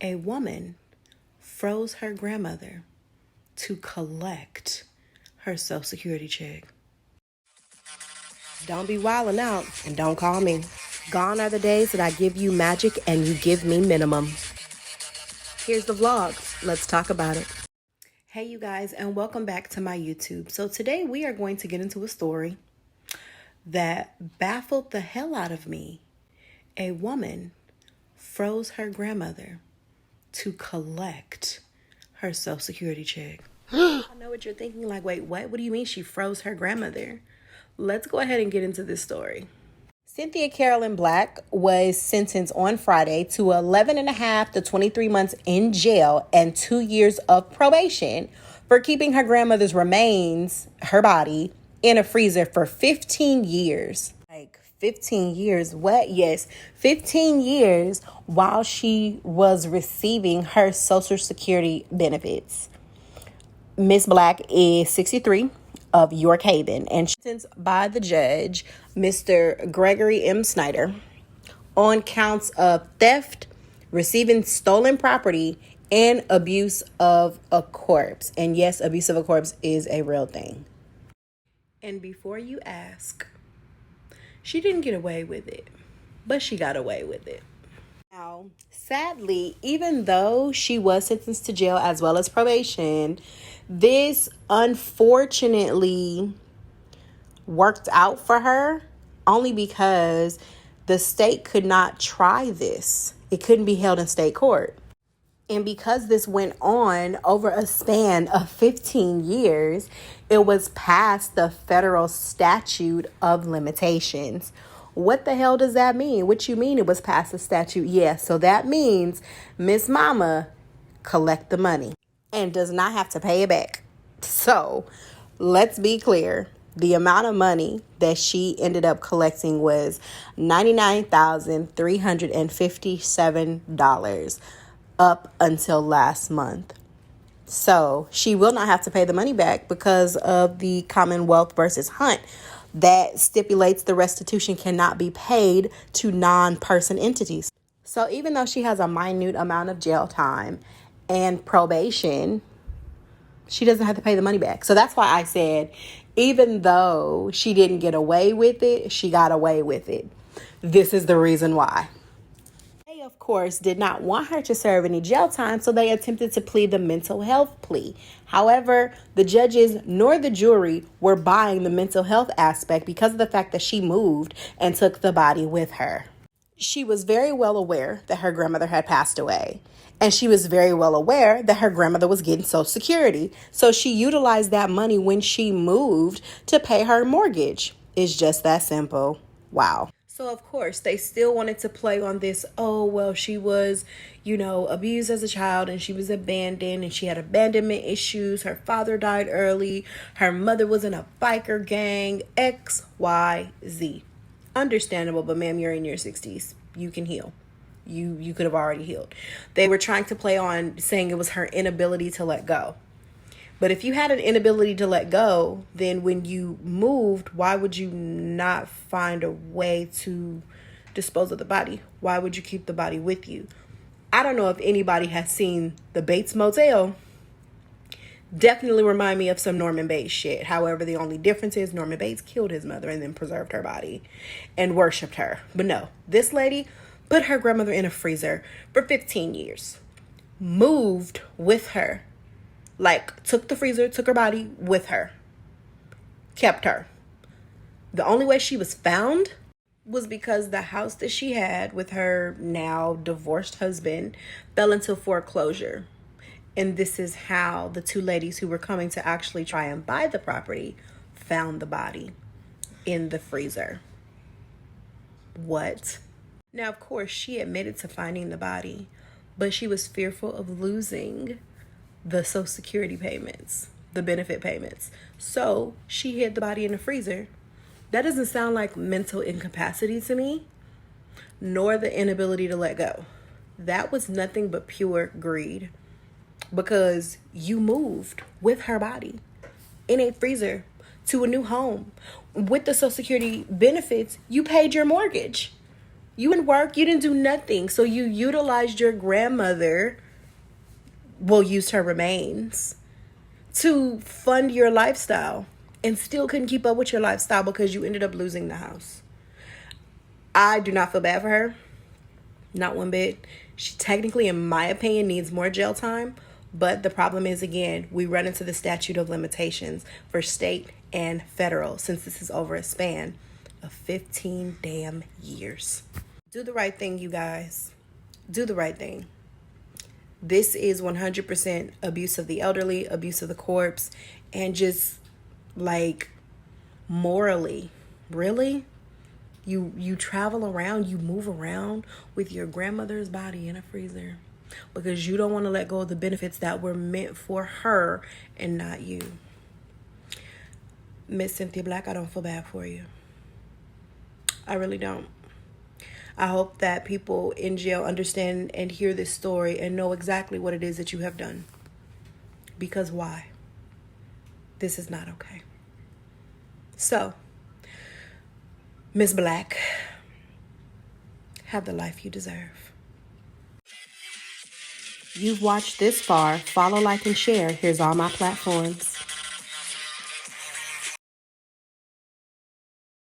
A woman froze her grandmother to collect her Social Security check. Don't be wildin' out and don't call me. Gone are the days that I give you magic and you give me minimum. Here's the vlog. Let's talk about it. Hey you guys, and welcome back to my YouTube. So today we are going to get into a story that baffled the hell out of me. A woman froze her grandmother to collect her Social Security check. I know what you're thinking, like, wait, what? What do you mean she froze her grandmother? Let's go ahead and get into this story. Cynthia Carolyn Black was sentenced on Friday to 11 and a half to 23 months in jail and 2 years of probation for keeping her grandmother's remains, her body, in a freezer for 15 years. 15 years, what? Yes, 15 years while she was receiving her Social Security benefits. Miss Black is 63 of York Haven and sentenced by the judge, Mr. Gregory M. Snyder, on counts of theft, receiving stolen property, and abuse of a corpse. And yes, abuse of a corpse is a real thing. And before you ask, she didn't get away with it, but she got away with it. Now, sadly, even though she was sentenced to jail as well as probation, this unfortunately worked out for her only because the state could not try this. It couldn't be held in state court. And because this went on over a span of 15 years, it was past the federal statute of limitations. What the hell does that mean? What you mean it was past the statute? Yeah, so that means Miss Mama collect the money and does not have to pay it back. So let's be clear. The amount of money that she ended up collecting was $99,357 up until last month. So she will not have to pay the money back because of the Commonwealth versus Hunt that stipulates the restitution cannot be paid to non-person entities. So even though she has a minute amount of jail time and probation, she doesn't have to pay the money back. So that's why I said, even though she didn't get away with it, she got away with it. This is the reason why. They, of course, did not want her to serve any jail time, so they attempted to plead the mental health plea. However, the judges nor the jury were buying the mental health aspect because of the fact that she moved and took the body with her. She was very well aware that her grandmother had passed away. And she was very well aware that her grandmother was getting Social Security. So she utilized that money when she moved to pay her mortgage. It's just that simple. Wow. So, of course, they still wanted to play on this. Oh, well, she was, abused as a child and she was abandoned and she had abandonment issues. Her father died early. Her mother was in a biker gang. X, Y, Z. Understandable, but ma'am, you're in your 60s. You can heal. You could have already healed. They were trying to play on saying it was her inability to let go. But if you had an inability to let go, then when you moved, why would you not find a way to dispose of the body? Why would you keep the body with you? I don't know if anybody has seen the Bates Motel. Definitely remind me of some Norman Bates shit. However, the only difference is Norman Bates killed his mother and then preserved her body and worshipped her. But no, this lady put her grandmother in a freezer for 15 years. Moved with her. Took the freezer, took her body with her. Kept her. The only way she was found was because the house that she had with her now divorced husband fell into foreclosure. And this is how the two ladies who were coming to actually try and buy the property found the body in the freezer. What? Now, of course, she admitted to finding the body, but she was fearful of losing the Social Security payments, the benefit payments. So she hid the body in the freezer. That doesn't sound like mental incapacity to me, nor the inability to let go. That was nothing but pure greed, because you moved with her body in a freezer to a new home. With the Social Security benefits, you paid your mortgage. You didn't work, you didn't do nothing. So you utilized your grandmother, well, used her remains to fund your lifestyle and still couldn't keep up with your lifestyle because you ended up losing the house. I do not feel bad for her. Not one bit. She technically, in my opinion, needs more jail time. But the problem is, again, we run into the statute of limitations for state and federal since this is over a span of 15 damn years. Do the right thing, you guys. Do the right thing. This is 100% abuse of the elderly, abuse of the corpse, and just like morally. Really? You travel around, you move around with your grandmother's body in a freezer because you don't want to let go of the benefits that were meant for her and not you. Miss Cynthia Black, I don't feel bad for you. I really don't. I hope that people in jail understand and hear this story and know exactly what it is that you have done. Because why? This is not okay. So, Miss Black, have the life you deserve. You've watched this far. Follow, like, and share. Here's all my platforms.